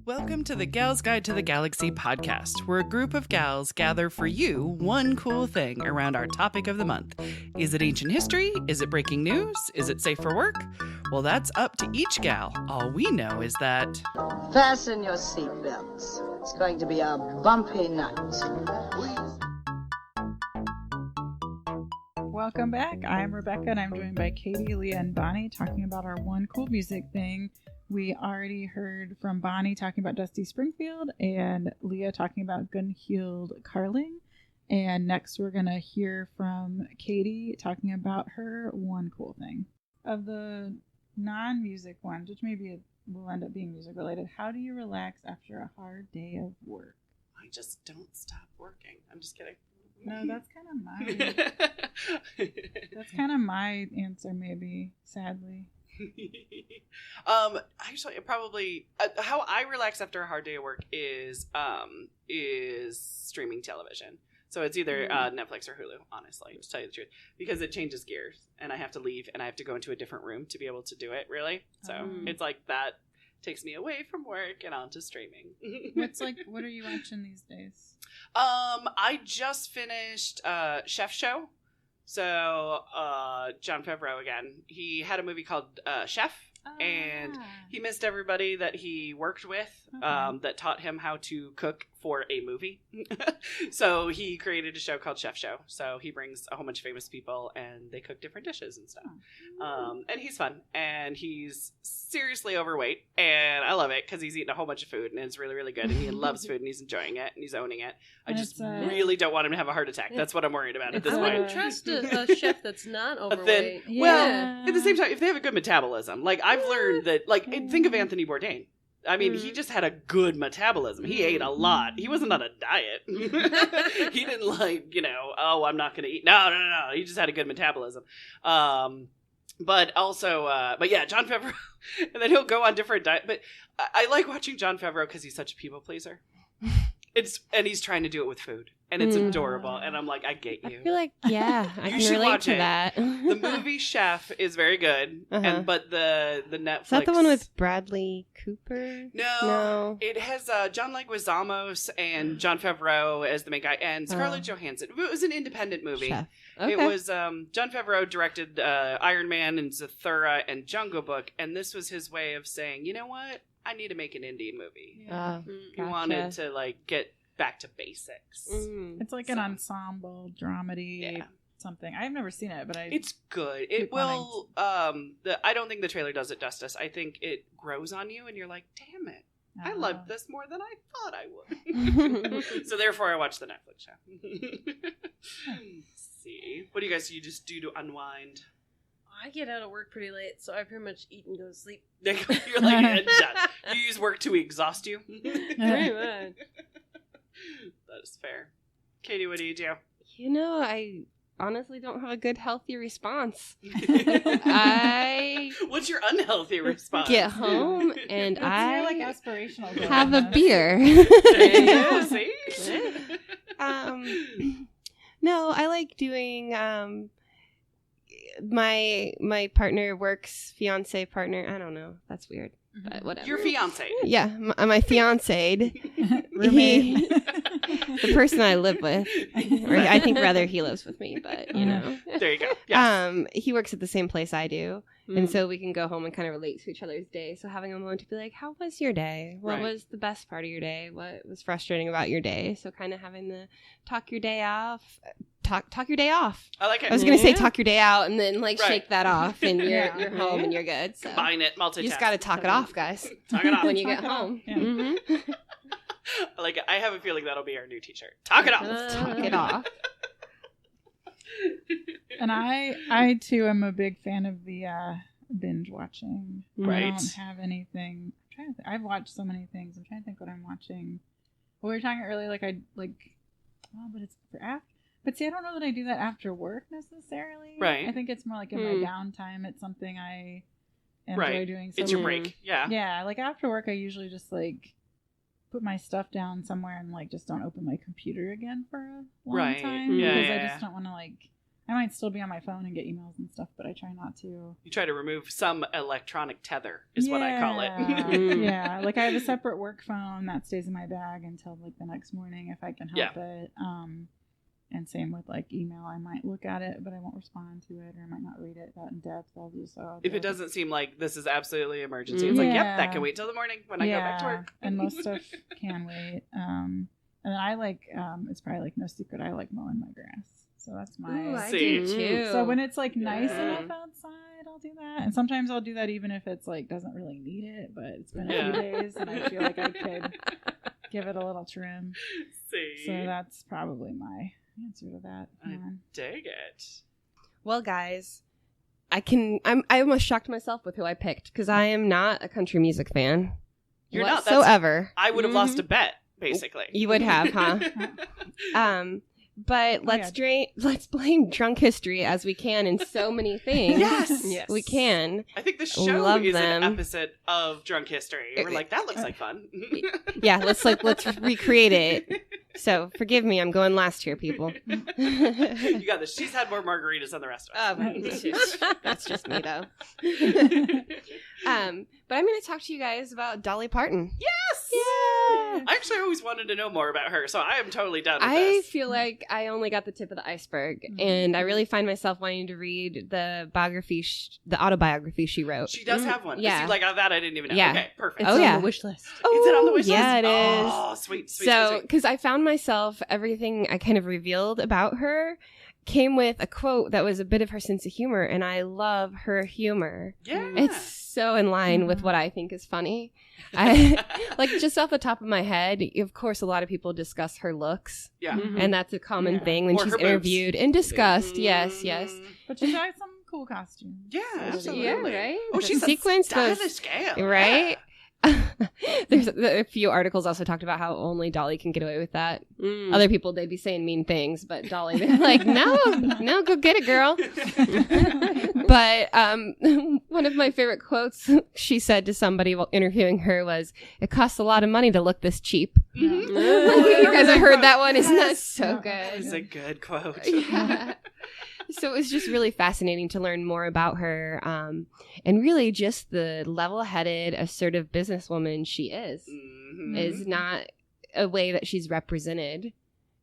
Welcome to the Gals Guide to the Galaxy podcast, where a group of gals gather for you one cool thing around our topic of the month. Is it ancient history? Is it breaking news? Is it safe for work? Well, that's up to each gal. All we know is that... Fasten your seatbelts. It's going to be a bumpy night. Welcome back. I'm Rebecca, and I'm joined by Katie, Leah, and Bonnie talking about our one cool music thing. We already heard from Bonnie talking about Dusty Springfield and Leah talking about Gunhild Carling. And next we're going to hear from Katie talking about her one cool thing. Of the non-music ones, which maybe will end up being music related, how do you relax after a hard day of work? I just don't stop working. I'm just kidding. No, that's kind of my answer, maybe, sadly. Actually, probably how I relax after a hard day of work is streaming television. So it's either Netflix or Hulu, honestly, to tell you the truth, because it changes gears and I have to leave and I have to go into a different room to be able to do it, really. So it's like that takes me away from work and onto streaming. What are you watching these days? I just finished Chef Show. So, Jon Favreau again. He had a movie called Chef, and he missed everybody that he worked with that taught him how to cook for a movie. So he created a show called Chef Show. So he brings a whole bunch of famous people, and they cook different dishes and stuff. And he's fun, and he's seriously overweight, and I love it because he's eating a whole bunch of food, and it's really, really good, and he loves food, and he's enjoying it, and he's owning it. I just really don't want him to have a heart attack. That's what I'm worried about at this point. I wouldn't trust a chef that's not overweight. Well, at the same time, if they have a good metabolism, like I've learned that, like, think of Anthony Bourdain. I mean, he just had a good metabolism. He ate a lot. He wasn't on a diet. He didn't I'm not going to eat. No. He just had a good metabolism. But yeah, Jon Favreau. And then he'll go on different diets. But I like watching Jon Favreau because he's such a people pleaser. And he's trying to do it with food. And it's adorable. And I'm like, I get you. I feel like, I can relate to that. The movie Chef is very good. But the Netflix... Is that the one with Bradley Cooper? No. It has John Leguizamo and Jon Favreau as the main guy. And Scarlett Johansson. It was an independent movie. Chef. Okay. It was... Jon Favreau directed Iron Man and Zathura and Jungle Book. And this was his way of saying, you know what? I need to make an indie movie. He wanted to get back to basics. It's like an ensemble dramedy something. I've never seen it, but it's good. It will. I don't think the trailer does it justice. I think it grows on you, and you're like, "Damn it, I loved this more than I thought I would." So therefore, I watched the Netflix show. Let's see, what do you guys just do to unwind? I get out of work pretty late, so I pretty much eat and go to sleep. You're like, you use work to exhaust you? Pretty much. That is fair. Katie, what do you do? I honestly don't have a good, healthy response. What's your unhealthy response? Get home and I aspirational have a beer. Yeah, see? No, I like doing... My partner works, fiance partner. I don't know. That's weird, but whatever. Your fiance? Yeah, my fiancé. The person I live with, or I think rather he lives with me. But there you go. Yes. He works at the same place I do, and so we can go home and kind of relate to each other's day. So having a moment to be like, "How was your day? What was the best part of your day? What was frustrating about your day?" So kind of having the talk your day off. Talk your day off. I like it. I was going to say talk your day out and then shake that off and you're home and you're good. So combine it, multitask. You just got to talk it off, guys. Talk it off. When you get home. Yeah. Mm-hmm. I like it. I have a feeling that'll be our new t-shirt. Talk it off. Talk it off. And I too am a big fan of the binge watching. Right. I don't have anything. I'm trying to think. I've watched so many things. I'm trying to think what I'm watching. Well, we were talking earlier, but it's for after. But see, I don't know that I do that after work necessarily. Right. I think it's more like in my downtime. It's something I enjoy doing. So it's your break. Yeah. Yeah. Like after work, I usually just put my stuff down somewhere and just don't open my computer again for a long time. Yeah, because I just don't want to I might still be on my phone and get emails and stuff, but I try not to. You try to remove some electronic tether, is what I call it. Yeah, like I have a separate work phone that stays in my bag until like the next morning if I can help it. And same with like email. I might look at it, but I won't respond to it, or I might not read it that in depth. I'll just if it doesn't seem like this is absolutely emergency, it's like, yep, that can wait till the morning when I go back to work. And most stuff can wait. And then I like it's probably like no secret. I like mowing my grass. So that's my... Ooh, I do too. So when it's like nice enough outside, I'll do that. And sometimes I'll do that even if it's like doesn't really need it, but it's been a few days and I feel like I could give it a little trim. So that's probably my answer to that. I dig it. Well, guys, I almost shocked myself with who I picked because I am not a country music fan. You're whatsoever. I would have lost a bet, basically. You would have, huh? But let's blame drunk history as we can in so many things. Yes. We can. I think the show is an episode of drunk history. We're like, that looks like fun. Yeah, let's recreate it. So forgive me, I'm going last here, people. You got this. She's had more margaritas than the rest of us. That's just me, though. But I'm going to talk to you guys about Dolly Parton. Yes! Yeah! I actually always wanted to know more about her, so I am totally down with this. I feel like I only got the tip of the iceberg, and I really find myself wanting to read the biography, the autobiography she wrote. She does have one. Yeah. See, like that I didn't even know. Yeah. Okay, perfect. It's on the wish list. Is it on the wish list? Yeah, it is. Oh, sweet. So, because I found myself, everything I kind of revealed about her came with a quote that was a bit of her sense of humor, and I love her humor. Yeah. It's so in line with what I think is funny. I, like, just off the top of my head, of course, a lot of people discuss her looks. Yeah. And that's a common thing when Or she's her interviewed and discussed. Yes. But she's got some cool costumes. Yeah, absolutely. Yeah, right? Oh, she's sequence, a stylish gal. Right? Yeah. There's a few articles also talked about how only Dolly can get away with that. Other people, they'd be saying mean things, but Dolly, they're like, no, go get it, girl. But one of my favorite quotes she said to somebody while interviewing her was, "It costs a lot of money to look this cheap." Mm-hmm. You guys have heard that one? Isn't that so good? It's a good quote. Yeah. So it was just really fascinating to learn more about her, and really just the level-headed, assertive businesswoman she is. Mm-hmm. Is not a way that she's represented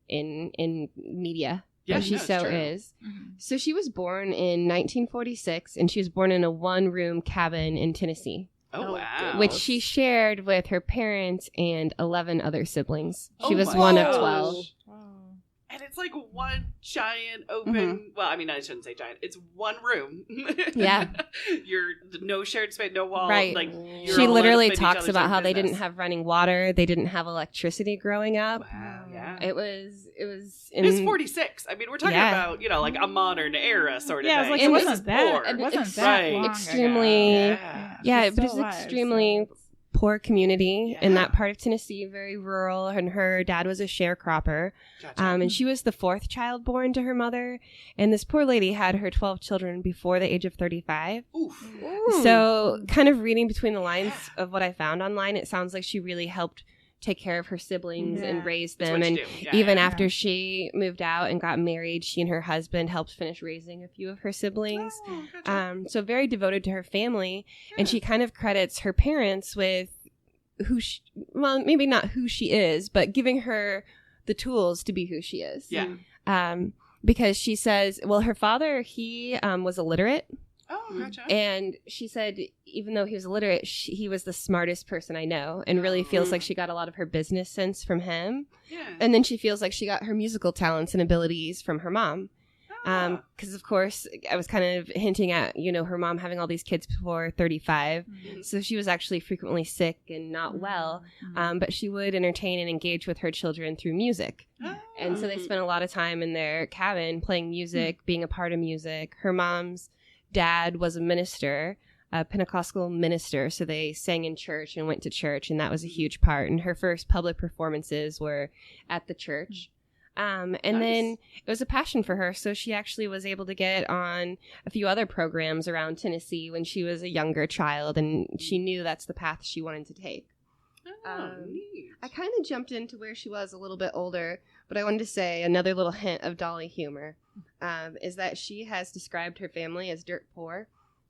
in media. Yeah, but she so true. is. So she was born in 1946, and she was born in a one-room cabin in Tennessee. Oh, wow. Which she shared with her parents and 11 other siblings. She was my one of gosh. 12. And it's like one giant open, well, I mean, I shouldn't say giant. It's one room. Yeah. You're no shared space, no wall. Right. Like, She literally talks about how they didn't have running water. They didn't have electricity growing up. Wow, yeah. It was It's 46. I mean, we're talking about, like a modern era sort of thing. Yeah, it was like, And it this wasn't is that. poor. It wasn't It's that long extremely, ago. yeah, She's but it's still alive, extremely so poor community in Yeah. that part of Tennessee, very rural, and her dad was a sharecropper. Gotcha. And she was the fourth child born to her mother, and this poor lady had her 12 children before the age of 35. Oof. So kind of reading between the lines of what I found online, it sounds like she really helped take care of her siblings and raise That's them. what And you do. Yeah, even yeah. after she moved out and got married, she and her husband helped finish raising a few of her siblings. Oh, gotcha. So very devoted to her family. And she kind of credits her parents with well, maybe not who she is, but giving her the tools to be who she is. Yeah. Because she says, well, her father, he was illiterate. Oh, gotcha. And she said, even though he was illiterate, he was the smartest person I know, and really feels like she got a lot of her business sense from him. Yeah. And then she feels like she got her musical talents and abilities from her mom. Because, of course, I was kind of hinting at, her mom having all these kids before 35. Mhm. So she was actually frequently sick and not well. But she would entertain and engage with her children through music. And so they spent a lot of time in their cabin playing music, being a part of music. Her mom's dad was a minister, a Pentecostal minister, so they sang in church and went to church, and that was a huge part. And her first public performances were at the church. And then it was a passion for her, so she actually was able to get on a few other programs around Tennessee when she was a younger child, and she knew that's the path she wanted to take. Neat. I kind of jumped into where she was a little bit older, but I wanted to say another little hint of Dolly humor. is that she has described her family as dirt poor.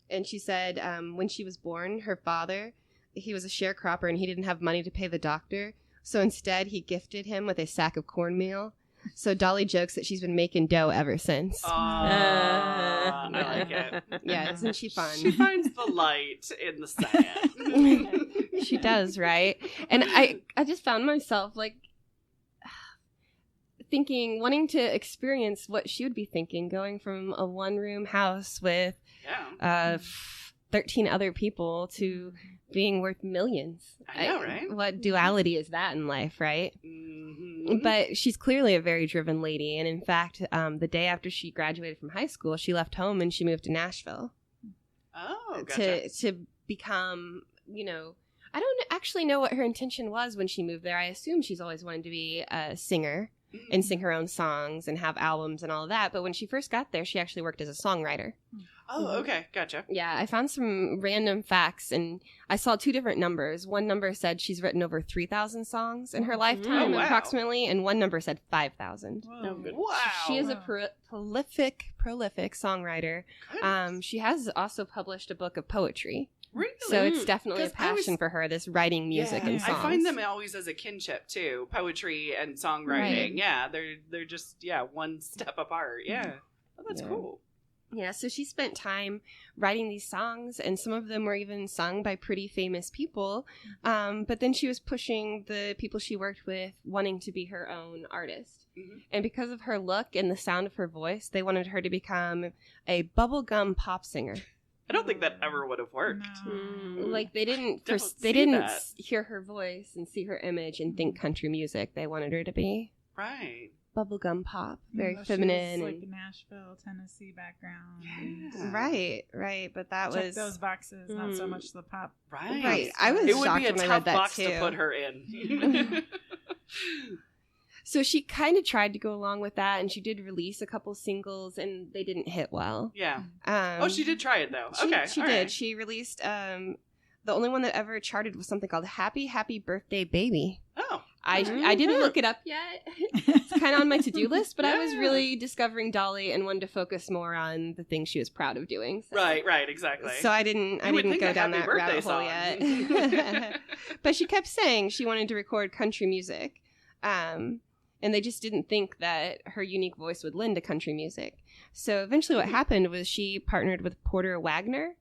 And she said when she was born, her father, he was a sharecropper and he didn't have money to pay the doctor. So instead, he gifted him with a sack of cornmeal. So Dolly jokes that she's been making dough ever since. I like it. Yeah, isn't she fun? She finds the light in the sand. She does, right? And I just found myself like thinking, wanting to experience what she would be thinking, going from a one-room house with 13 other people to being worth millions. I know, right? What duality is that in life, right? Mm-hmm. But she's clearly a very driven lady. And in fact, the day after she graduated from high school, she left home and she moved to Nashville. Oh, gotcha. To become, I don't actually know what her intention was when she moved there. I assume she's always wanted to be a singer and sing her own songs and have albums and all of that. But when she first got there, she actually worked as a songwriter. Oh, okay. Gotcha. Yeah, I found some random facts, and I saw 2 different numbers. One number said she's written over 3,000 songs in her lifetime, approximately, and one number said 5,000. Wow. She is a prolific songwriter. She has also published a book of poetry. Really? So it's definitely a passion for her, this writing music and songs. I find them always as a kinship too, poetry and songwriting. Right. Yeah, they're just one step apart. Yeah. Oh, that's cool. Yeah, so she spent time writing these songs, and some of them were even sung by pretty famous people. But then she was pushing the people she worked with, wanting to be her own artist. Mm-hmm. And because of her look and the sound of her voice, they wanted her to become a bubblegum pop singer. I don't think that ever would have worked. No. Like they didn't hear her voice and see her image and think country music. They wanted her to be right. Bubblegum pop, very feminine. Like Nashville, Tennessee background. Yeah. Right. But that check was those boxes, not so much the pop. Right. I was it shocked would be a when I tough read that box too. to put her in. So she kind of tried to go along with that, and she did release a couple singles, and they didn't hit well. Yeah. She did try it, though. She did. Right. She released, the only one that ever charted was something called Happy, Happy Birthday Baby. Oh. I didn't look it up yet. It's kind of on my to-do list, but I was really discovering Dolly and wanted to focus more on the things she was proud of doing. So. Right, exactly. So I didn't go down that rabbit hole yet. But she kept saying she wanted to record country music. And they just didn't think that her unique voice would lend to country music. So eventually what happened was she partnered with Porter Wagner.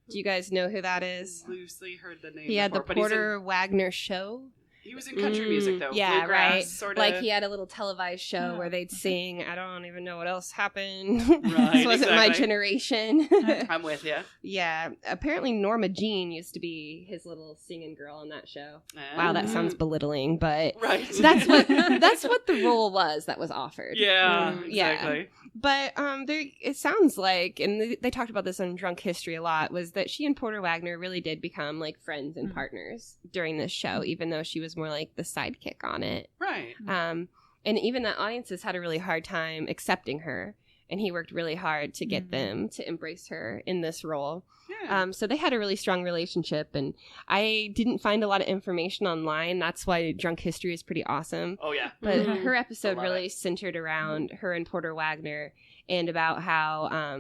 Do you guys know who that is? Loosely heard the name. He had the Porter Wagner Show. He was in country music, though. Yeah, bluegrass, right. Sorta. Like he had a little televised show where they'd sing. I don't even know what else happened. Right, This wasn't my generation. I'm with you. Yeah. Apparently Norma Jean used to be his little singing girl on that show. Wow, that sounds belittling, but that's what the role was that was offered. Yeah, exactly. Yeah. But it sounds like, and they talked about this on Drunk History a lot, was that she and Porter Wagner really did become like friends and partners during this show, even though she was more like the sidekick on it. Right. And even the audiences had a really hard time accepting her, and he worked really hard to get them to embrace her in this role. Yeah. So they had a really strong relationship, and I didn't find a lot of information online. That's why Drunk History is pretty awesome. Oh, yeah. But her episode really centered around her and Porter Wagner, and about how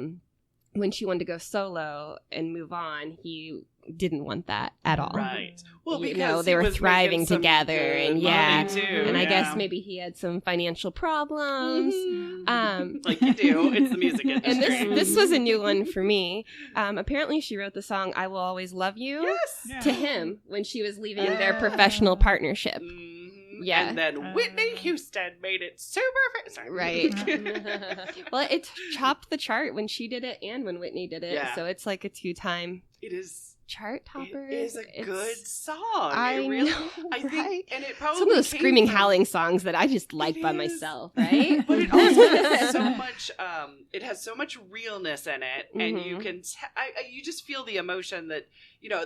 when she wanted to go solo and move on, he didn't want that at all. Right. Well, because they were thriving together, and I guess maybe he had some financial problems. Like you do. It's the music industry. And this was a new one for me. Apparently she wrote the song "I Will Always Love You" to him when she was leaving their professional partnership. Yeah. And then Whitney Houston made it super famous. Right. Well, it topped the chart when she did it and when Whitney did it. Yeah. So it's like a 2-time. It is. Chart topper. It is a good song. I think, and it probably some of those screaming, howling songs that I just like by myself, right? But it also has so much. It has so much realness in it, and you can. You just feel the emotion that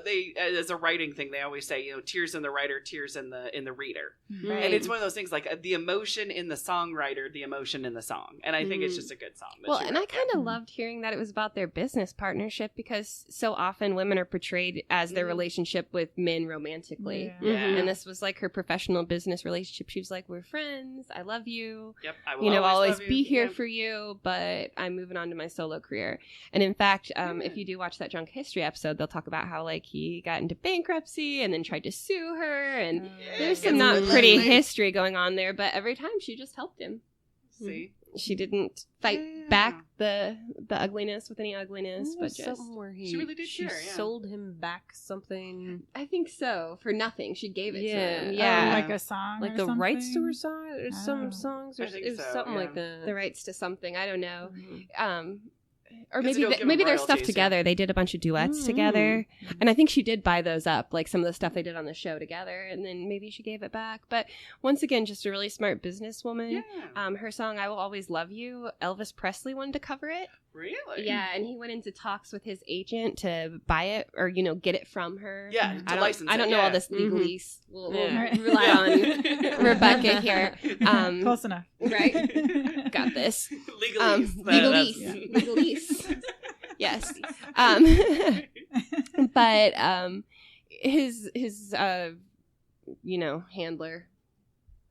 they, as a writing thing, they always say tears in the writer, tears in the reader, right. And it's one of those things like the emotion in the songwriter, the emotion in the song, and I think it's just a good song. Well, and I kind of loved hearing that it was about their business partnership, because so often women are portrayed as their relationship with men romantically. Yeah. And this this was like her professional business relationship. She was like, we're friends. I love you. Yep. I will always love be you. here for you, but I'm moving on to my solo career. And in fact, if you do watch that Drunk History episode, they'll talk about how like he got into bankruptcy and then tried to sue her. And there's some not pretty history going on there, but every time she just helped him. See? She didn't fight back the ugliness with any ugliness, but just something where she really did she care, yeah. sold him back something. I think so, for nothing. She gave it to him. Yeah. Yeah. Like a song Like or the something? rights to her song, or some songs, or I think it was so, something yeah. like that. The rights to something. I don't know. Or 'Cause they maybe don't give maybe them their stuff royalties, together. yeah. They did a bunch of duets together, and I think she did buy those up, like some of the stuff they did on the show together, and then maybe she gave it back. But once again, just a really smart businesswoman. Yeah. Her song "I Will Always Love You," Elvis Presley wanted to cover it. Really? Yeah, and he went into talks with his agent to buy it or get it from her. Yeah, to license I don't it, know yeah. all this legalese. We'll Yeah. rely on Rebecca here. Close enough. Right? Got this. Legalese. Legalese. Yes. But his handler.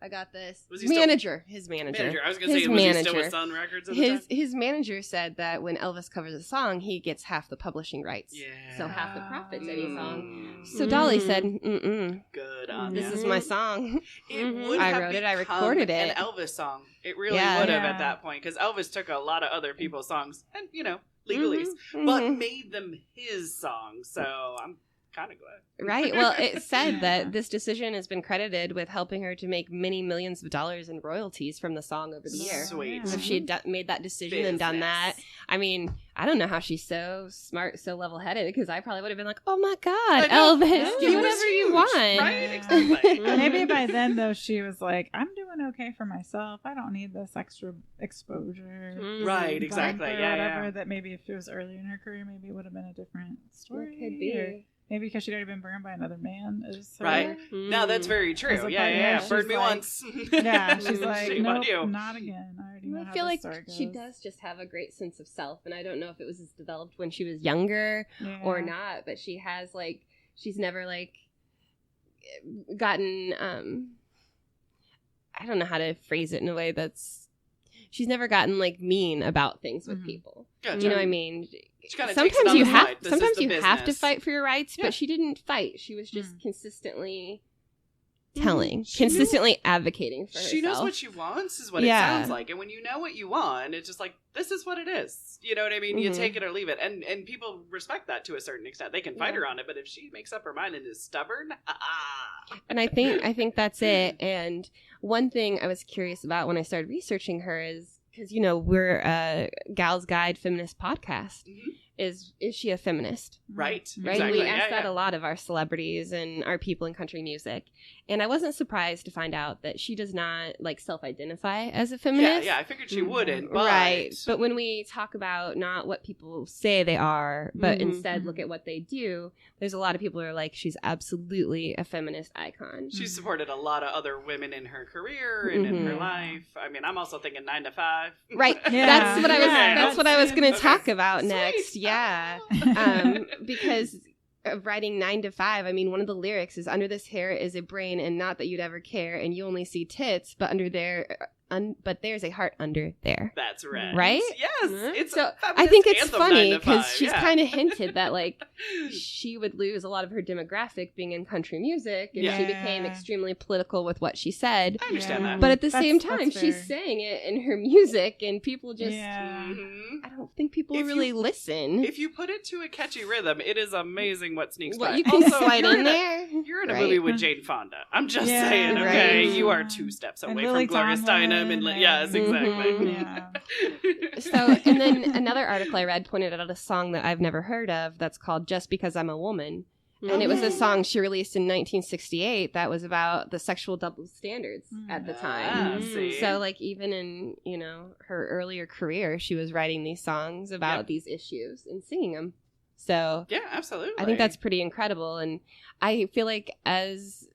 I got this. Was he manager. His manager. Manager. I was going to His say, was he still manager. with Sun Records at the time? His manager said that when Elvis covers a song, he gets half the publishing rights. Yeah. So half the profits any song. Mm. So Dolly said, "Mm-mm, Good on this ya. is my song." It would I have wrote it, I become recorded it. an Elvis song. It really Yeah. would have Yeah. at that point, because Elvis took a lot of other people's songs and legalese, Mhm, but mhm. made them his songs. So I'm kind of glad. Right. Well, it said that this decision has been credited with helping her to make many millions of dollars in royalties from the song over the year. Sweet. If she had made that decision and done that, I mean, I don't know how she's so smart, so level-headed, because I probably would have been like, oh my God, I know. Elvis, He do was whatever you huge, want. right? Exactly. Maybe by then, though, she was like, I'm doing okay for myself. I don't need this extra exposure. Right, bump exactly. Or Yeah, whatever. yeah. That maybe if it was earlier in her career, maybe it would have been a different story. It could be. Or maybe because she'd already been burned by another man. Is her- Right. No, that's very As true. a Yeah, partner, yeah. she's Burned me like- once. Yeah, she's like, Shame on nope, you. not again. I already know I how feel this like story she goes. does just have a great sense of self, and I don't know if it was as developed when she was younger or Yeah. not, but she has she's never gotten I don't know how to phrase it in a way that's she's never gotten mean about things with Mhm. people. Gotcha. You know what I mean? She kinda takes it Sometimes on you the have side. This is sometimes the you have to business. fight for your rights, Yeah. but she didn't fight. She was just consistently telling, She knew- consistently advocating for herself. She knows what she wants, is what Yeah. it sounds like. And when you know what you want, it's just like, this is what it is. You know what I mean? You Mhm. take it or leave it. And people respect that to a certain extent. They can fight Yeah. her on it, but if she makes up her mind and is stubborn, And I think that's it. And one thing I was curious about when I started researching her is because we're a Gal's Guide feminist podcast. Mhm. Is she a feminist? right? Right? Exactly. We ask that yeah. a lot of our celebrities and our people in country music. And I wasn't surprised to find out that she does not self-identify as a feminist. Yeah, I figured she wouldn't, but... Right. But when we talk about not what people say they are, but Mhm. instead look at what they do, there's a lot of people who are like, she's absolutely a feminist icon. She's supported a lot of other women in her career and in her Mhm. life. I mean, I'm also thinking 9 to 5. Right. Yeah. That's what I was Yeah, that's what I was going to okay. talk about Sweet. next. Yeah. Because of writing 9 to 5, I mean, one of the lyrics is under this hair is a brain and not that you'd ever care and you only see tits, but under there but there's a heart under there. That's right. Right? Yes. It's So a I feminist think it's anthem, funny 9 to because 5, she's yeah. kind of hinted that she would lose a lot of her demographic being in country music and she became Yeah. extremely political with what she said. I understand Yeah. that. But at the That's- same time, that's she's fair. saying it in her music and people just Yeah. Mhm. I don't think people If really you- listen. If you put it to a catchy rhythm, it is amazing what sneaks What by. you can Also, slide you're in a- there. You're in a right? movie with Jane Fonda. I'm just Yeah, saying, okay? right. You are 2 steps And away Lily from Gloria Tomlin Steinem. And and- yes, exactly. Mhm. Yeah. So, and then another article I read pointed out a song that I've never heard of that's called Just Because I'm a Woman. And it was a song she released in 1968 that was about the sexual double standards at the time. see. So, even in, her earlier career, she was writing these songs about Yep. these issues and singing them. So, Yeah, absolutely. I think that's pretty incredible. And I feel like as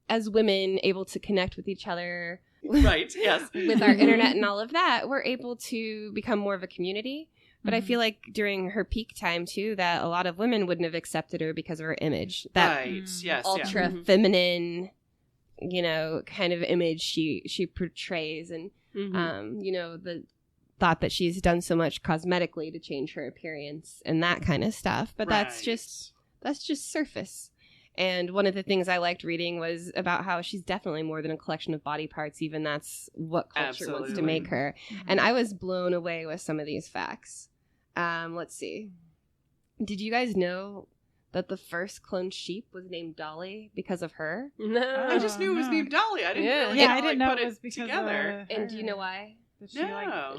women able to connect with each other right. Yes. with our internet and all of that, we're able to become more of a community. But I feel like during her peak time, too, that a lot of women wouldn't have accepted her because of her image. That right. Yes. ultra Yeah. feminine, kind of image she portrays, and the thought that she's done so much cosmetically to change her appearance and that kind of stuff. But that's just surface. And one of the things I liked reading was about how she's definitely more than a collection of body parts. Even that's what culture wants to make her. Mm-hmm. And I was blown away with some of these facts. Let's see. Did you guys know that the first cloned sheep was named Dolly because of her? No. I just knew it was named Dolly. I didn't really I didn't know put it was because together. And do you know why?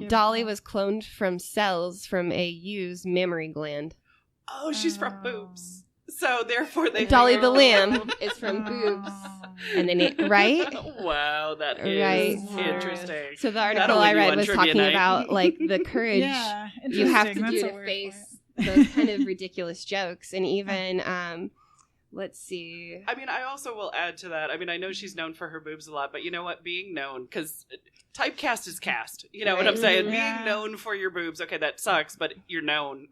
Dolly was cloned from cells from a ewe's mammary gland. Oh, she's from boobs. So therefore they Dolly the lamb is from boobs. And then right? Wow, that is interesting. So the article I read was talking about like the courage you have to That's do to face those kind of ridiculous jokes. And even let's see. I mean, I also will add to that. I mean, I know she's known for her boobs a lot, but you know what? Being known, because typecast is cast. You know what I'm saying? Yeah. Being known for your boobs, okay, that sucks, but you're known.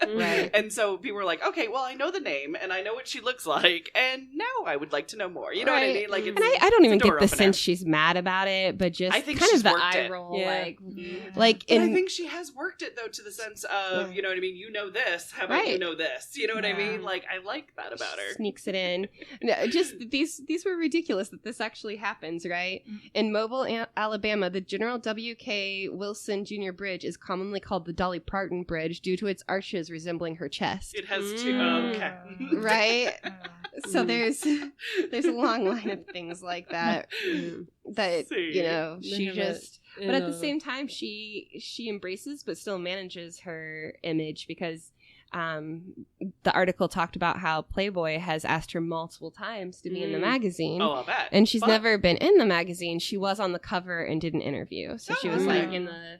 Right. And so people were like, okay, well, I know the name, and I know what she looks like, and now I would like to know more. You know what I mean? Like, it's, and I don't even get the opener. sense she's mad about it, but just I think kind she's of the worked eye it. roll. Yeah. Like But I think she has worked it, though, to the sense of, you know what I mean? You know this. How about you know this? You know what I mean? Like, I like that about her. Sneaks it in. No, just these were ridiculous that this actually happens, right? In Mobile, Alabama, the General W.K. Wilson Jr. Bridge is commonly called the Dolly Parton Bridge due to its arches resembling her chest. It has two. Okay. Right? So there's a long line of things like that that she just. But at the same time, she embraces but still manages her image because. The article talked about how Playboy has asked her multiple times to be in the magazine. Oh, I bet. And she's never been in the magazine. She was on the cover and did an interview. So she was like in the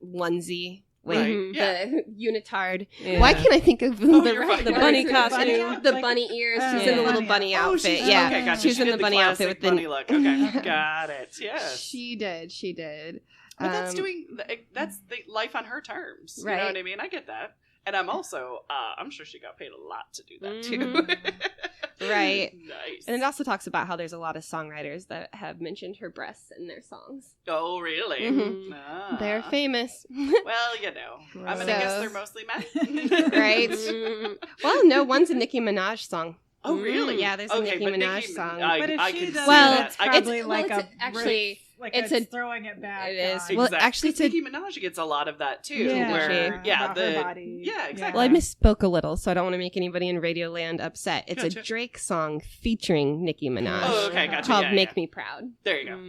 onesie. The unitard. Yeah. Why can't I think of the bunny costume? The bunny ears. She's in the little bunny outfit. Okay, gotcha. She was in the bunny outfit with the bunny look. Okay, got it. Yes. She did. But that's the life on her terms. Right. You know what I mean? I get that. And I'm also, I'm sure she got paid a lot to do that too. Right. Nice. And it also talks about how there's a lot of songwriters that have mentioned her breasts in their songs. Oh, really? Mm-hmm. They're famous. Well, you know. I'm going to guess they're mostly men. Right. Well, no, one's a Nicki Minaj song. Oh, really? Yeah, there's a Nicki Minaj song. But if she does it's probably like a actually... Like it's throwing it back. It is. Exactly. Well, actually, Nicki Minaj gets a lot of that too. Her body. Yeah, exactly. Well, I misspoke a little, so I don't want to make anybody in Radioland upset. It's a Drake song featuring Nicki Minaj. Oh, okay, gotcha. Called "Make Me Proud." There you go.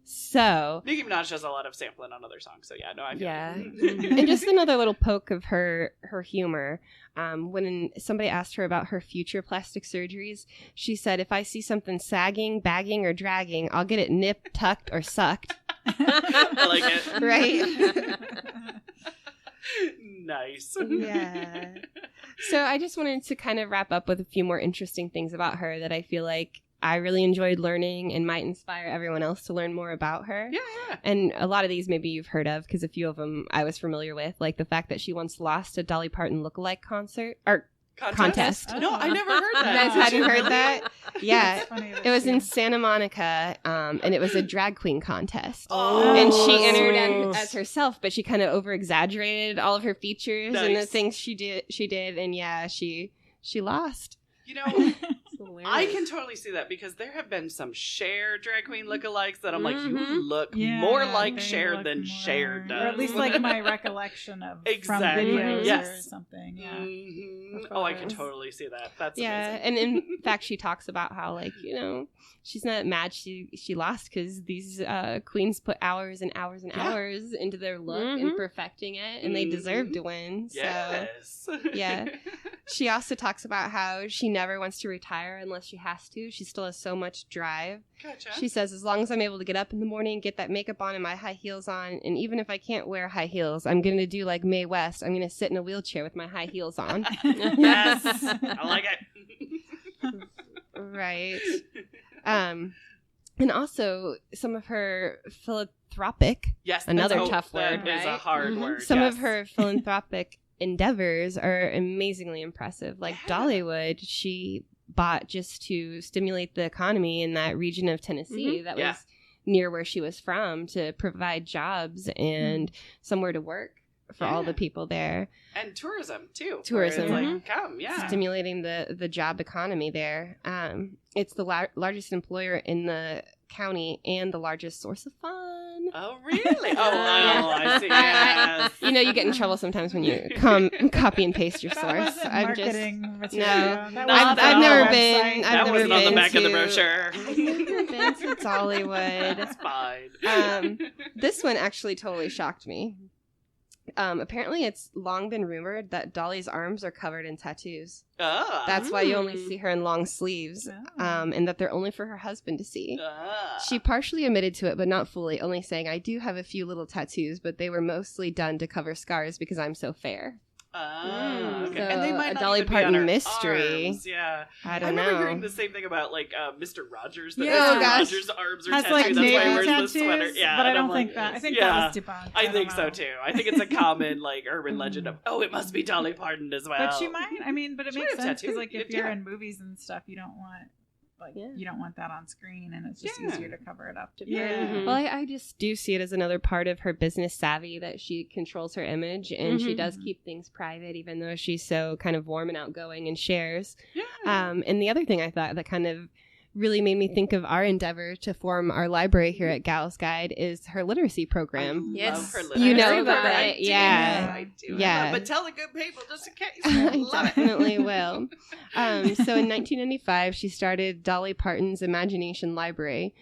So Nicki Minaj does a lot of sampling on other songs, so yeah, no, I feel and just another little poke of her humor. When somebody asked her about her future plastic surgeries, she said, "If I see something sagging, bagging, or dragging, I'll get it nipped, tucked, or sucked." I like it. Right? Nice. Yeah. So I just wanted to kind of wrap up with a few more interesting things about her that I feel like I really enjoyed learning and might inspire everyone else to learn more about her. Yeah. And a lot of these maybe you've heard of because a few of them I was familiar with, like the fact that she once lost a Dolly Parton lookalike contest. No, I never heard that. You guys hadn't heard that? Yeah. It was in Santa Monica, and it was a drag queen contest. Oh. And she entered as herself, but she kind of over-exaggerated all of her features and the things she did, and she lost. You know, I can totally see that because there have been some Cher drag queen lookalikes that I'm like, you look more like Cher than Cher does. Or at least like my recollection of from videos or something. Yeah. Mm-hmm. Oh, I can totally see that. That's amazing. And in fact, she talks about how, like, you know, she's not mad she lost because these queens put hours and hours and hours into their look and perfecting it, and they deserve to win. Yes. So, yeah. She also talks about how she never wants to retire unless she has to. She still has so much drive. Gotcha. She says, as long as I'm able to get up in the morning, get that makeup on and my high heels on, and even if I can't wear high heels, I'm going to do like Mae West. I'm going to sit in a wheelchair with my high heels on. Yes. I like it. Right. And also some of her philanthropic, another tough word, that is a hard word. Some of her philanthropic endeavors are amazingly impressive. Like Dollywood, she bought just to stimulate the economy in that region of Tennessee that was near where she was from, to provide jobs and somewhere to work for all the people there. And tourism, too. Tourism. Like, come, Stimulating the job economy there. It's the largest employer in the county and the largest source of fun. Oh, really? I see. Yes. You know, you get in trouble sometimes when you copy and paste your source. I've never been. That wasn't on the back of the brochure. I've never been to Dollywood. That's fine. This one actually totally shocked me. Apparently, it's long been rumored that Dolly's arms are covered in tattoos. That's why you only see her in long sleeves, and that they're only for her husband to see. She partially admitted to it, but not fully, only saying, "I do have a few little tattoos, but they were mostly done to cover scars because I'm so fair." Okay. So And they might a not Dolly even be on Parton her mystery. Arms. Yeah, I I don't remember know. hearing the same thing about like Mr. Rogers. That Yeah. Mr. gosh. Rogers' arms are has tattooed. like That's why he navy wears tattoos, the sweater. Yeah, but I and I'm don't think like, that. I think yeah. that was debunked. I don't think know. so too. I think it's a common like urban legend of it must be Dolly Parton as well. But she might. I mean, but it She makes might have sense because tattooed like if it, you're yeah. in movies and stuff, you don't want Yeah. you don't want that on screen, and it's just Yeah. easier to cover it up. To Yeah. Well, I just do see it as another part of her business savvy that she controls her image and she does keep things private, even though she's so kind of warm and outgoing and shares. Yeah. And the other thing I thought that kind of really made me think of our endeavor to form our library here at Gal's Guide is her literacy program. I Yes. love her You know literacy about program. it, I do. yeah. I do. Yeah. But tell the good people just in case. I Love it. definitely will. So in 1995, she started Dolly Parton's Imagination Library,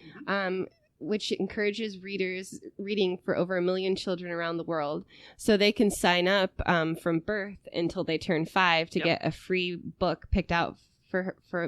which encourages reading for over 1 million children around the world. So they can sign up from birth until they turn 5 to get a free book picked out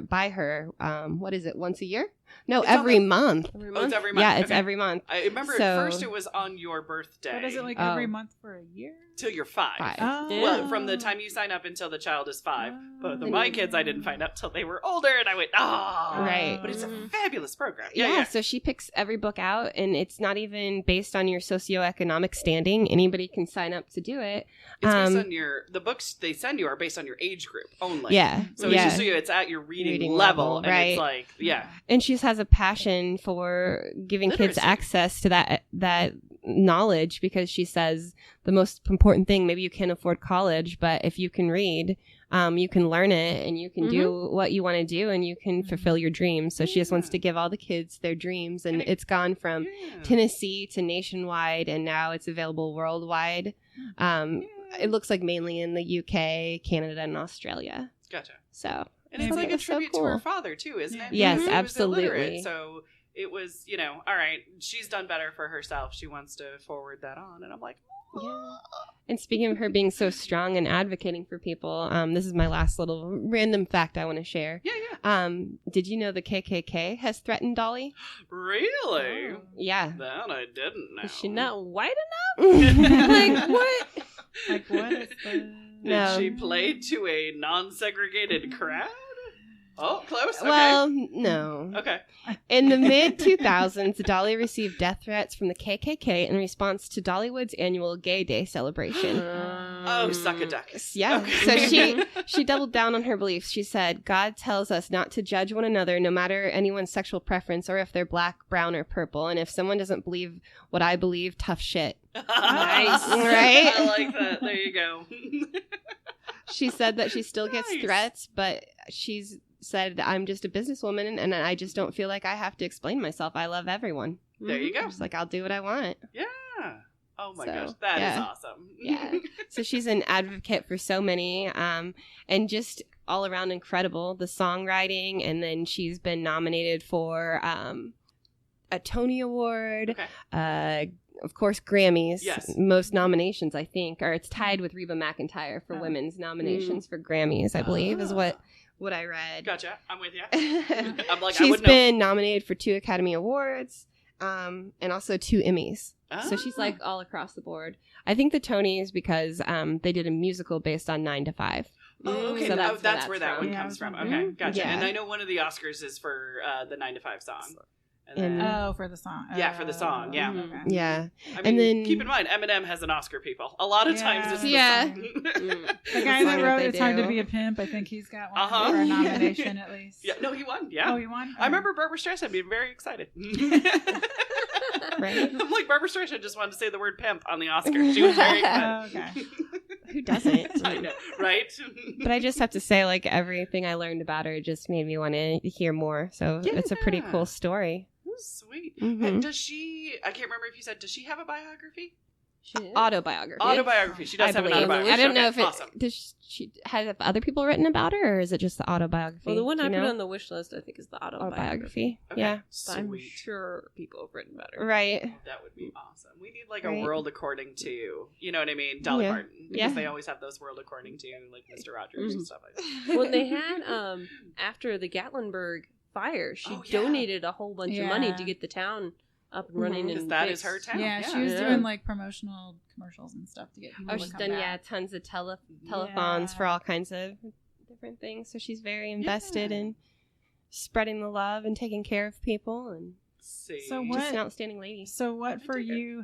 by her. What is it? Once a year? No, It's every on the- month. Oh, it's every month. Yeah, it's Okay. every month. I remember So- at first it was on your birthday. But is it like Oh. every month for a year? till you're 5. 5. Oh. Well, from the time you sign up until the child is 5. But with my kids, I didn't find out till they were older, and I went, Right. But it's a fabulous program. Yeah, so she picks every book out, and it's not even based on your socioeconomic standing. Anybody can sign up to do it. It's based on the books they send you are based on your age group only. Yeah. So yeah. it's just so it's at your reading Reading level, level, and right. it's like, yeah. And she has a passion for giving kids Literacy. access to that knowledge, because she says the most important thing, maybe you can't afford college, but if you can read, you can learn it and you can do what you want to do and you can fulfill your dreams. So she just wants to give all the kids their dreams, and it's gone from Tennessee to nationwide, and now it's available worldwide. It looks like mainly in the UK, Canada, and Australia. Gotcha. So And it's like a it's so tribute to her cool. father, too, isn't it? Yes, Because he was absolutely. illiterate, so it was, all right, she's done better for herself. She wants to forward that on. And I'm like, Yeah. And speaking of her being so strong and advocating for people, this is my last little random fact I want to share. yeah. Did you know the KKK has threatened Dolly? Really? Yeah. That I didn't know. Is she not white Like, what? Like what is the? Did No. she play to a non-segregated crowd? Oh, close. Okay. Well, no. Okay. In the mid-2000s, Dolly received death threats from the KKK in response to Dollywood's annual Gay Day celebration. Oh, suck a duck. Yeah. Okay. So she doubled down on her beliefs. She said, God tells us not to judge one another, no matter anyone's sexual preference or if they're black, brown, or purple. And if someone doesn't believe what I believe, tough shit. Nice. Right? I like that. There you go. She said that she still gets Nice. threats, but she's said, I'm just a businesswoman and I just don't feel like I have to explain myself. I love everyone. There you go. Just like, I'll do what I want. Yeah. Oh my So, gosh, that is yeah. awesome. Yeah. So she's an advocate for so many, and just all around incredible. The songwriting, and then she's been nominated for a Tony Award, Okay. of course Grammys. Yes. Most nominations, I think, or it's tied with Reba McEntire for women's nominations for Grammys. I believe is what I read. Gotcha. I'm with you. I'm like, I She's would know. been nominated for 2 Academy Awards, and also 2 Emmys. So she's like all across the board. I think the Tonys because they did a musical based on 9 to 5. Oh, okay. So that's where that from. one comes from. Okay, gotcha. Yeah. And I know one of the Oscars is for the 9 to 5 song. And then, for the song. Yeah, for the song, yeah. Okay. Yeah. I mean, And then keep in mind, Eminem has an Oscar, people. A lot of times it's the Yeah. song. The guy that what wrote they "It's Hard to do. Be a Pimp," I think he's got one Uh-huh. for a nomination at least. Yeah, no, he won. Yeah. Oh, he won. I remember Barbara Streisand being very excited. Right. I'm like, Barbara Streisand just wanted to say the word pimp on the Oscar. She was very excited. Oh, okay. Who doesn't? I know, right? But I just have to say, like, everything I learned about her just made me want to hear more. So it's a pretty Yeah. cool story. Sweet. Mhm. And does she, I can't remember if you said, does she have a biography? Autobiography. Autobiography. She does I have an believe. autobiography. I don't know if Okay, it awesome. does. She have other people written about her, or is it just the autobiography? Well, the one Do I you put know? on the wish list, I think, is the autobiography. autobiography. Okay, Yeah. But I'm Sweet. sure people have written about her. Right. That would be awesome. We need like Right. a world according to, you know what I mean? Dolly Yeah. Parton. Because Yeah. they always have those world according to, like Mr. Rogers and Mhm. stuff like that. When they had, after the Gatlinburg fire, she Oh, yeah. donated a whole bunch of money Yeah. to get the town up and running. Because And that is fixed. her town. Yeah, she was Yeah. doing like promotional commercials and stuff to get people Oh, to she's come done back. tons of telethons Yeah. for all kinds of different things. So she's very invested Yeah. in spreading the love and taking care of people, and See. So just an What- outstanding lady. So what for dig it. you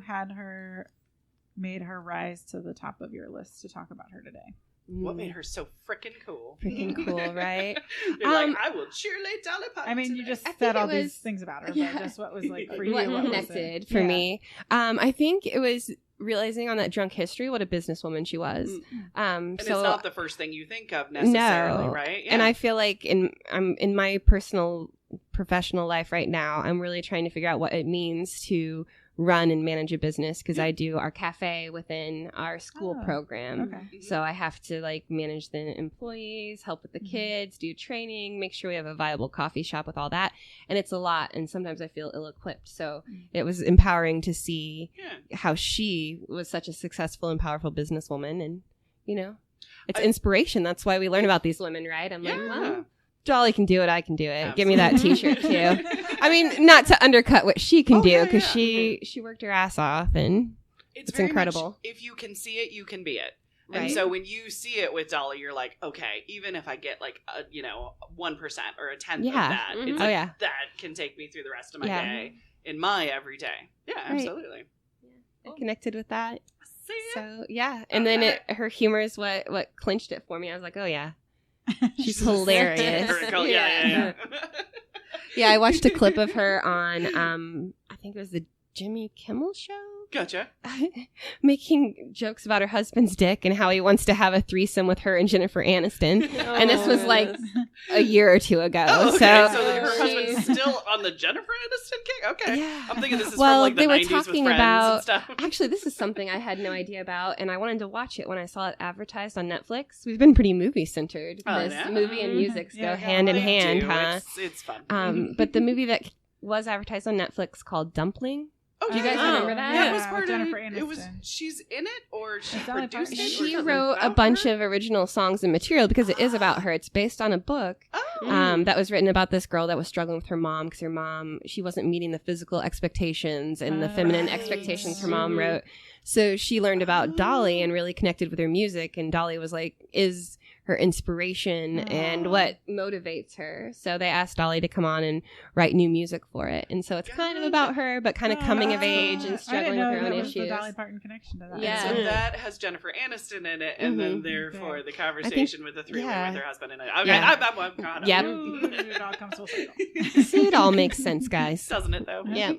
made her rise to the top of your list to talk about her today? What made her so freaking cool? Freaking cool, right? You're like, Um, I will cheerlead Dolly Parton. I mean, you today. just I think said it all was- these things about her, but just what was like for you? What What was connected it? for Yeah. me? I think it was realizing on that Drunk History what a businesswoman she was. And So it's not the first thing you think of necessarily, No. right? And I feel like I'm in my personal professional life right now, I'm really trying to figure out what it means to run and manage a business, because I do our cafe within our school Oh, program. Okay. So I have to like manage the employees, help with the Mhm. kids, do training, make sure we have a viable coffee shop with all that. And it's a lot. And sometimes I feel ill-equipped. So it was empowering to see Yeah. how she was such a successful and powerful businesswoman. And, you know, it's I- inspiration. That's why we learn about these women, right? I'm like, Yeah. well, Dolly can do it. I can do it. Give me that t-shirt too. I mean, not to undercut what she can Oh, do, yeah, because yeah. she worked her ass off, and It's It's very incredible. much, if you can see it, you can be it. And Right. so when you see it with Dolly, you're like, okay, even if I get like a, 1% or a tenth Yeah. of that, Mhm. it's Oh, like, yeah. that can take me through the rest of my Yeah. day in my everyday. Yeah, Right. absolutely. I connected with that. See it? So yeah, and then her humor is what clinched it for me. I was like, oh yeah, she's hilarious. Her girl, yeah. Yeah, I watched a clip of her on I think it was the Jimmy Kimmel show. Gotcha. Making jokes about her husband's dick and how he wants to have a threesome with her and Jennifer Aniston. And this was like a year or two ago. Oh, okay. So, So her she- husband's still on the Jennifer Aniston kick? Okay. Yeah. I'm thinking this is Well, from like the they were 90s with talking Friends about- and stuff. Actually, this is something I had no idea about, and I wanted to watch it when I saw it advertised on Netflix. We've been pretty movie centered. Oh, This yeah. movie and music Yeah, go hand in They hand, do. huh? It's fun. But the movie that was advertised on Netflix called Dumpling. Oh, Do you guys yeah. remember that? Yeah, it was Yeah, part with of Jennifer it. Was Aniston. she's in it or she Dolly produced Parton. it? She or wrote a something bunch about of original songs and material because it is about her. It's based on a book her? Oh. that was written about this girl that was struggling with her mom because her mom, she wasn't meeting the physical expectations and the feminine Right. expectations her mom wrote. So she learned about Dolly and really connected with her music, and Dolly was like, is her inspiration and what motivates her. So they asked Dolly to come on and write new music for it. And so it's kind of about her, but kind of coming of age and struggling with her own that was issues. the Dolly Parton connection to that. Yeah. And so that has Jennifer Aniston in it, and then Mhm. therefore Okay. the conversation with the thriller yeah. with her husband in it. Okay, Yeah. I'm caught up. Yep. Ooh, it all comes full circle. See, it all makes sense, guys. Doesn't it though? Yeah.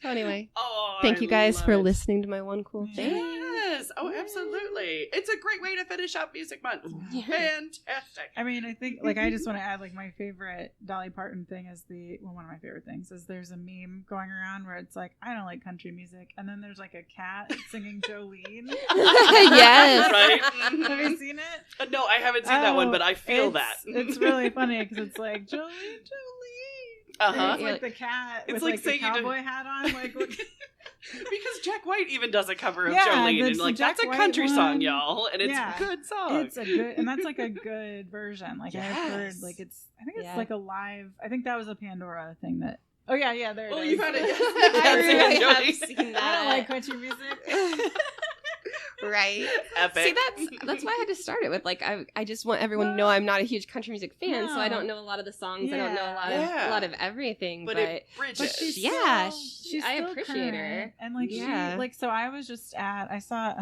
So anyway, Oh, thank I you guys love for it. listening to my one cool thing. Yes. Oh, absolutely. It's a great way to finish up Music Month. Yeah. Fantastic. I mean, I think, like, I just want to add, like, my favorite Dolly Parton thing is one of my favorite things is there's a meme going around where it's like, I don't like country music. And then there's, like, a cat singing Jolene. Yes. Right? Have you seen it? No, I haven't seen that one, but I feel that. It's really funny because it's like, Jolene. Uh-huh. It's like the cat It's with, like like, the saying you cowboy hat on. Like, look. Because Jack White even does a cover of Yeah, Jolene, that's and like the Jack that's a White country song, one. y'all, and it's Yeah. a good song. It's a good, and that's like a good version. Like I've heard, Yes. like I think it's Yeah. like a live. I think that was a Pandora thing that. Oh yeah, there it is. Oh, you found it. I Yes. really have Jolene. seen I don't like that. country music. Right. Epic. See, that's why I had to start it with, like, I just want everyone to know I'm not a huge country music fan, so I don't know a lot of the songs. I don't know a lot of everything. But it bridges. she's I still appreciate current. her. And like so I was just I saw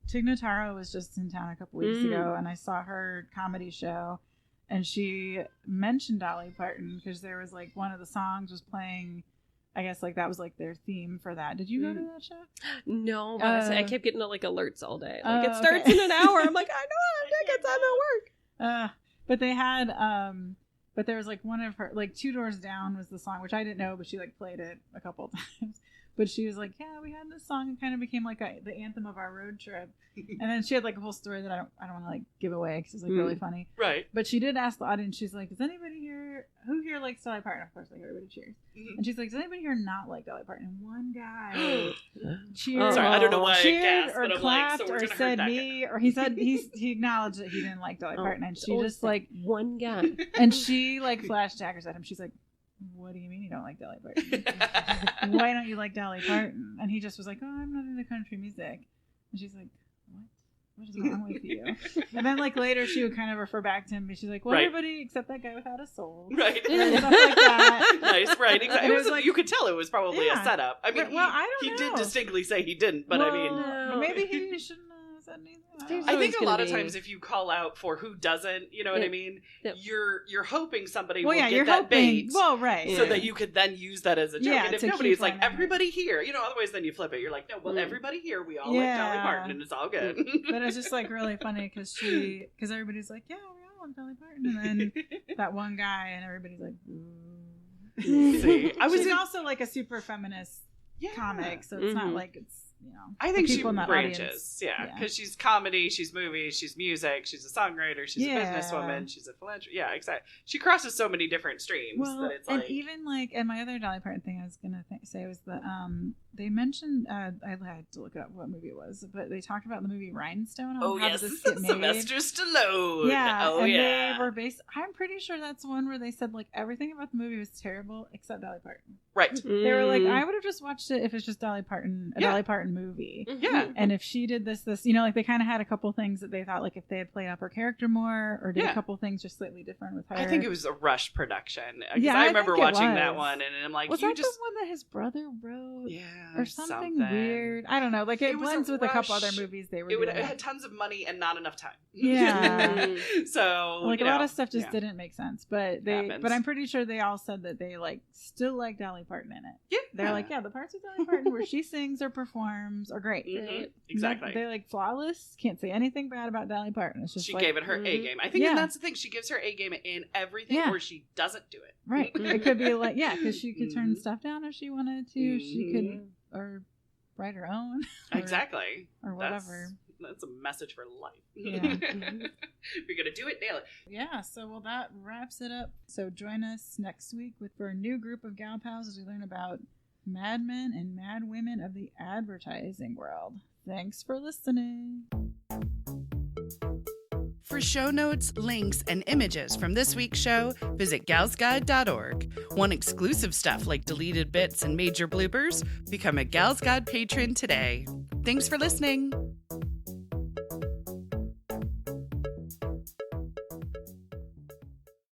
TIG Notaro was just in town a couple weeks ago, and I saw her comedy show, and she mentioned Dolly Parton because there was like one of the songs was playing. I guess like that was like their theme for that. Did you go to that show? No, but I kept getting like alerts all day. Like it starts in an hour. I'm like, I know I have tickets. I'm at work. But they had but there was like one of her like Two Doors Down was the song, which I didn't know, but she like played it a couple of times. But she was like, yeah, we had this song and kind of became like the anthem of our road trip. And then she had like a whole story that I don't want to like give away because it's like really funny. Right. But she did ask the audience, she's like, is anybody here, who here likes Dolly Parton? Of course, like everybody cheers. And she's like, does anybody here not like Dolly Parton? And one guy cheered. Sorry, I don't know why I cheered gasped, or but I'm clapped like, so we're or gonna said hurt that me, or he said he acknowledged that he didn't like Dolly Parton. And she just like, one guy. and she like flashed daggers at him. She's like, what do you mean you don't like Dolly Parton? Why don't you like Dolly Parton? And he just was like, oh, I'm not into country music. And she's like, what is wrong with you? And then like later she would kind of refer back to him, and she's like, well, everybody except that guy without a soul. Right. And stuff like that. Nice, right. Exactly. It was like, you could tell it was probably a setup. I mean, I don't he know. did distinctly say he didn't, but I mean, but maybe he shouldn't have said anything. I think a lot of times if you call out for who doesn't, you know what I mean? Yep. You're hoping somebody Well, will yeah, get you're that hoping. bait. Well, right. So that you could then use that as a joke. Yeah, And if to nobody's keep like, running. everybody here, you know, otherwise then you flip it. You're like, no, well, everybody here, we all like Dolly Parton, and it's all good. But it's just like really funny because everybody's like, yeah, we all want Dolly Parton. And then that one guy, and everybody's like, ooh. See, She's also like a super feminist comic, so it's not like it's, you know, I think she people in that branches, audience. because she's comedy, she's movies, she's music, she's a songwriter, she's a businesswoman, she's a philanthropist. Yeah, exactly. She crosses so many different streams that it's and like, even like, and my other Dolly Parton thing I was gonna say was the they mentioned I had to look up what movie it was, but they talked about the movie Rhinestone. oh how yes, did this get made. Sylvester Stallone. Yeah, oh and yeah. they were based. I'm pretty sure that's one where they said like everything about the movie was terrible except Dolly Parton. Right. They were like, I would have just watched it if it's just Dolly Parton, a Dolly Parton movie. Yeah. And if she did this, you know, like they kind of had a couple things that they thought like if they had played up her character more or did a couple things just slightly different with her. I think it was a rush production. Yeah, I remember think it watching was. that one, and I'm like, was you that just the one that his brother wrote? yeah, or something weird. I don't know. Like it was blends a with a couple rush. other movies they were It doing. had tons of money and not enough time. Yeah. So like you a lot know, of stuff just didn't make sense, but Happens. I'm pretty sure they all said that they like still like Dolly Parton in it. Yeah, They're like, the parts of Dolly Parton where she sings or performs are great. Mhm. Exactly. They're like flawless. Can't say anything bad about Dolly Parton. It's just She like, gave it her A game. I think that's the thing. She gives her A game in everything where she doesn't do it. right. It could be like because she could turn stuff down if she wanted to. She could or write her own. Exactly. Or whatever. That's a message for life. Yeah. If you're gonna do it, nail it. Yeah, so well that wraps it up. So join us next week for a new group of gal pals as we learn about mad men and mad women of the advertising world. Thanks for listening. For show notes, links, and images from this week's show, visit galsguide.org. Want exclusive stuff like deleted bits and major bloopers? Become a Gals Guide patron today. Thanks for listening.